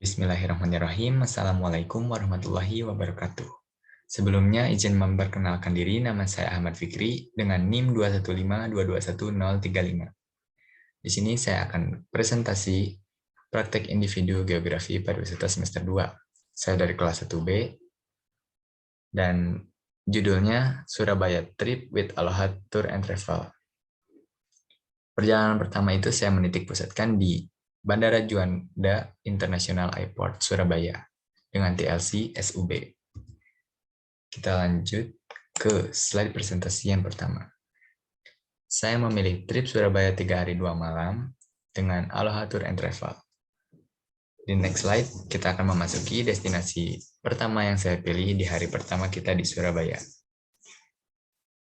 Bismillahirrahmanirrahim. Assalamualaikum warahmatullahi wabarakatuh. Sebelumnya izin memperkenalkan diri, nama saya Ahmad Fikri dengan NIM 215221035. Di sini saya akan presentasi praktek individu geografi pariwisata semester 2. Saya dari kelas 1B dan judulnya Surabaya Trip with Aloha Tour and Travel. Perjalanan pertama itu saya menitik pusatkan di Bandara Juanda International Airport, Surabaya, dengan TLC SUB. Kita lanjut ke slide presentasi yang pertama. Saya memilih trip Surabaya 3 hari 2 malam dengan Aloha Tour and Travel. Di next slide, kita akan memasuki destinasi pertama yang saya pilih di hari pertama kita di Surabaya.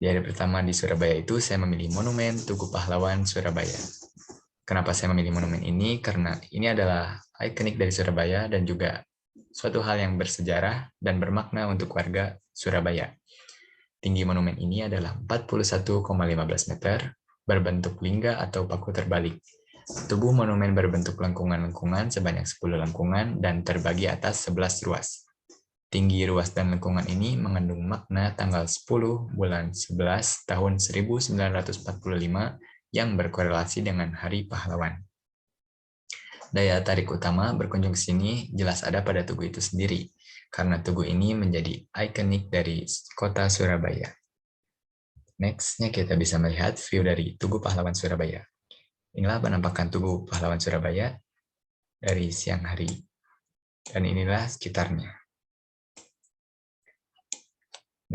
Di hari pertama di Surabaya itu, saya memilih Monumen Tugu Pahlawan Surabaya. Kenapa saya memilih monumen ini? Karena ini adalah ikonik dari Surabaya dan juga suatu hal yang bersejarah dan bermakna untuk warga Surabaya. Tinggi monumen ini adalah 41,15 meter, berbentuk lingga atau paku terbalik. Tubuh monumen berbentuk lengkungan-lengkungan sebanyak 10 lengkungan dan terbagi atas 11 ruas. Tinggi ruas dan lengkungan ini mengandung makna tanggal 10 bulan 11 tahun 1945 yang berkorelasi dengan Hari Pahlawan. Daya tarik utama berkunjung ke sini jelas ada pada tugu itu sendiri, karena tugu ini menjadi ikonik dari kota Surabaya. Next-nya kita bisa melihat view dari Tugu Pahlawan Surabaya. Inilah penampakan Tugu Pahlawan Surabaya dari siang hari. Dan inilah sekitarnya.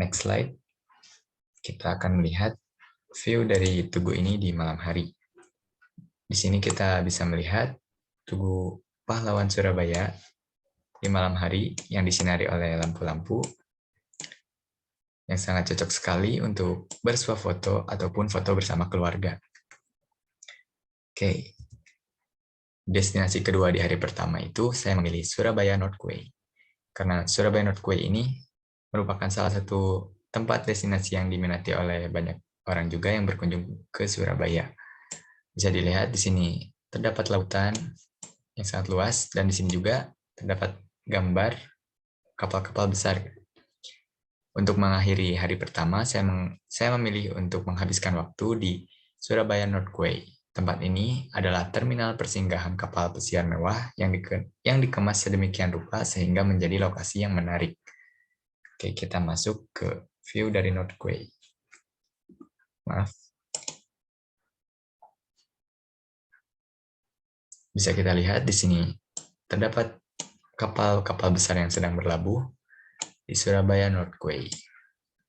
Next slide. Kita akan melihat view dari tugu ini di malam hari. Di sini kita bisa melihat Tugu Pahlawan Surabaya di malam hari yang disinari oleh lampu-lampu yang sangat cocok sekali untuk bersuah foto ataupun foto bersama keluarga. Oke. Destinasi kedua di hari pertama itu saya memilih Surabaya Northway. Karena Surabaya Northway ini merupakan salah satu tempat destinasi yang diminati oleh banyak orang juga yang berkunjung ke Surabaya. Bisa dilihat di sini terdapat lautan yang sangat luas dan di sini juga terdapat gambar kapal-kapal besar. Untuk mengakhiri hari pertama, saya memilih untuk menghabiskan waktu di Surabaya Northway. Tempat ini adalah terminal persinggahan kapal pesiar mewah yang dikemas sedemikian rupa sehingga menjadi lokasi yang menarik. Oke, kita masuk ke view dari Northway. Maaf. Bisa kita lihat di sini terdapat kapal-kapal besar yang sedang berlabuh di Surabaya Northway.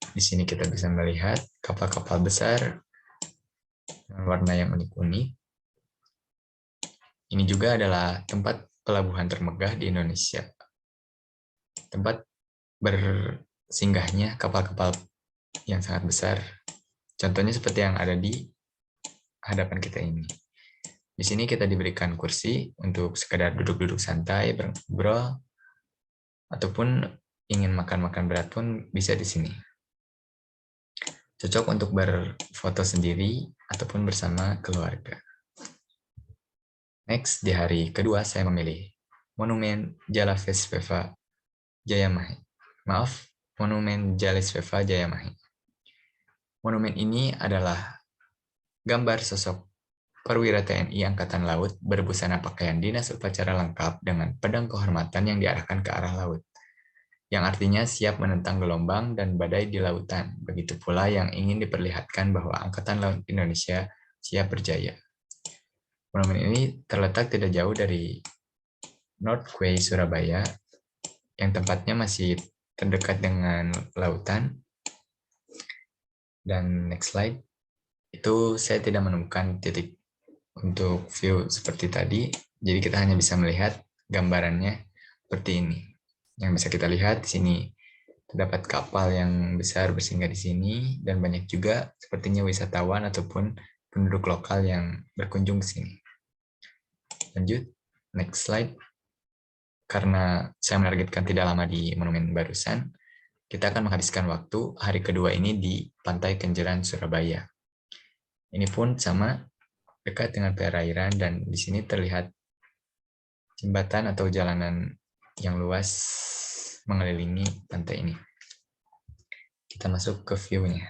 Di sini kita bisa melihat kapal-kapal besar dengan warna yang unik-unik. Ini juga adalah tempat pelabuhan termegah di Indonesia. Tempat bersinggahnya kapal-kapal yang sangat besar. Contohnya seperti yang ada di hadapan kita ini. Di sini kita diberikan kursi untuk sekadar duduk-duduk santai, ngobrol, ataupun ingin makan-makan berat pun bisa di sini. Cocok untuk berfoto sendiri ataupun bersama keluarga. Next, di hari kedua saya memilih Monumen Jalavesveva Jayamahe. Maaf, Monumen Jalisveva Jayamahe. Monumen ini adalah gambar sosok perwira TNI Angkatan Laut berbusana pakaian dinas upacara lengkap dengan pedang kehormatan yang diarahkan ke arah laut, yang artinya siap menentang gelombang dan badai di lautan. Begitu pula yang ingin diperlihatkan bahwa Angkatan Laut Indonesia siap berjaya. Monumen ini terletak tidak jauh dari Northway Surabaya, yang tempatnya masih terdekat dengan lautan. Dan next slide, itu saya tidak menemukan titik untuk view seperti tadi, jadi kita hanya bisa melihat gambarannya seperti ini. Yang bisa kita lihat di sini terdapat kapal yang besar bersinggah di sini dan banyak juga sepertinya wisatawan ataupun penduduk lokal yang berkunjung ke sini. Lanjut, next slide. Karena saya menargetkan tidak lama di monumen barusan, kita akan menghabiskan waktu hari kedua ini di Pantai Kenjeran, Surabaya. Ini pun sama, dekat dengan perairan dan di sini terlihat jembatan atau jalanan yang luas mengelilingi pantai ini. Kita masuk ke view-nya.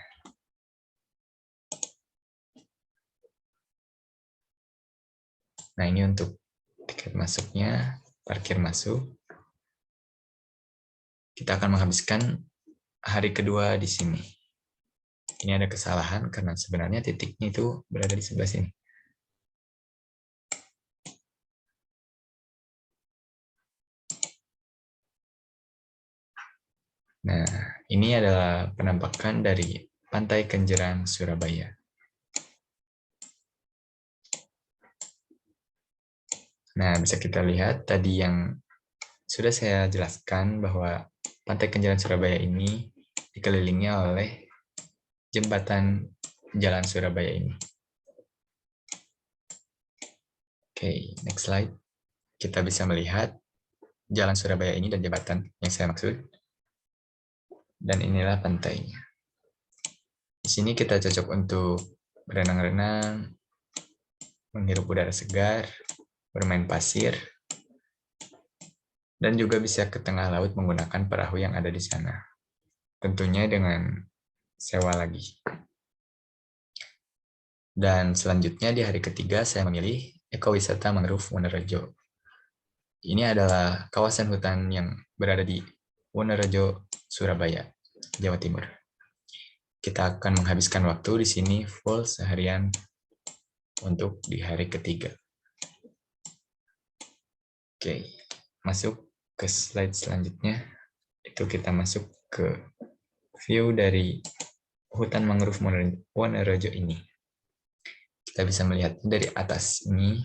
Nah, ini untuk tiket masuknya, parkir masuk. Kita akan menghabiskan hari kedua di sini. Ini ada kesalahan karena sebenarnya titiknya itu berada di sebelah sini. Nah, ini adalah penampakan dari Pantai Kenjeran, Surabaya. Nah, bisa kita lihat tadi yang sudah saya jelaskan bahwa Pantai Kenjeran Surabaya ini dikelilingi oleh jembatan Jalan Surabaya ini. Oke, next slide. Kita bisa melihat Jalan Surabaya ini dan jembatan yang saya maksud. Dan inilah pantainya. Di sini kita cocok untuk berenang-renang, menghirup udara segar, bermain pasir, dan juga bisa ke tengah laut menggunakan perahu yang ada di sana. Tentunya dengan sewa lagi. Dan selanjutnya di hari ketiga saya memilih ekowisata mangrove Wonorejo. Ini adalah kawasan hutan yang berada di Wonorejo, Surabaya, Jawa Timur. Kita akan menghabiskan waktu di sini full seharian untuk di hari ketiga. Oke, masuk ke slide selanjutnya. Itu kita masuk ke view dari hutan mangrove Wonorejo ini. Kita bisa melihat dari atas ini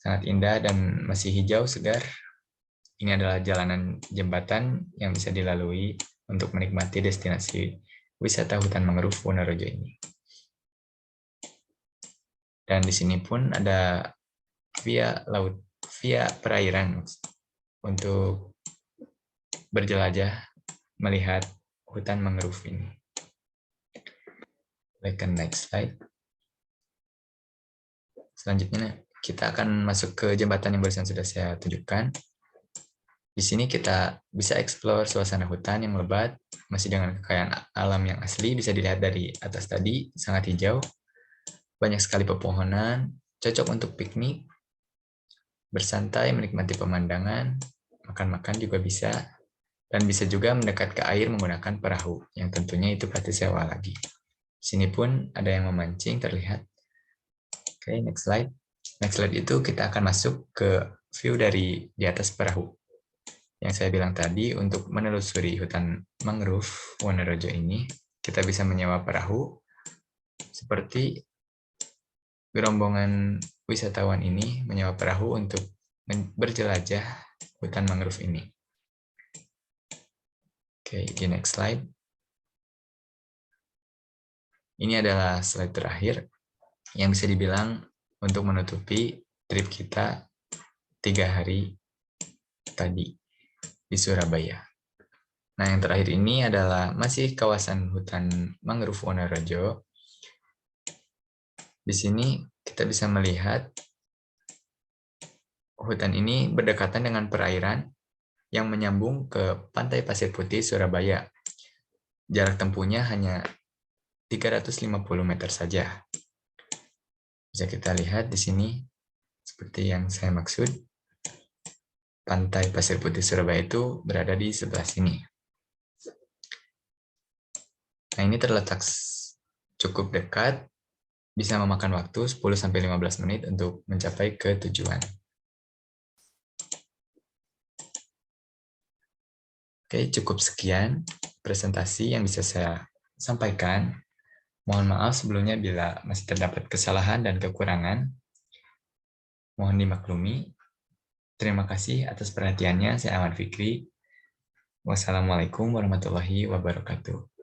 sangat indah dan masih hijau segar. Ini adalah jalanan jembatan yang bisa dilalui untuk menikmati destinasi wisata hutan mangrove Wonorejo ini. Dan di sini pun ada via perairan untuk berjelajah melihat hutan mangrove ini. Like next slide. Selanjutnya kita akan masuk ke jembatan yang barusan sudah saya tunjukkan. Di sini kita bisa explore suasana hutan yang lebat, masih dengan kekayaan alam yang asli, bisa dilihat dari atas tadi, sangat hijau, banyak sekali pepohonan, cocok untuk piknik, bersantai, menikmati pemandangan, makan-makan juga bisa, dan bisa juga mendekat ke air menggunakan perahu, yang tentunya itu pasti sewa lagi. Di sini pun ada yang memancing terlihat. Oke, next slide. Next slide itu kita akan masuk ke view dari di atas perahu. Yang saya bilang tadi, untuk menelusuri hutan mangrove Wonorejo ini, kita bisa menyewa perahu, seperti gerombongan wisatawan ini menyewa perahu untuk berjelajah hutan mangrove ini. Oke, di next slide. Ini adalah slide terakhir yang bisa dibilang untuk menutupi trip kita 3 hari tadi di Surabaya. Nah, yang terakhir ini adalah masih kawasan hutan mangrove Wonorejo. Di sini kita bisa melihat hutan ini berdekatan dengan perairan yang menyambung ke Pantai Pasir Putih, Surabaya. Jarak tempuhnya hanya 350 meter saja. Bisa kita lihat di sini, seperti yang saya maksud, Pantai Pasir Putih Surabaya itu berada di sebelah sini. Nah, ini terletak cukup dekat, bisa memakan waktu 10-15 menit untuk mencapai ke tujuan. Oke, cukup sekian presentasi yang bisa saya sampaikan. Mohon maaf sebelumnya bila masih terdapat kesalahan dan kekurangan. Mohon dimaklumi. Terima kasih atas perhatiannya. Saya Ahmad Fikri. Wassalamualaikum warahmatullahi wabarakatuh.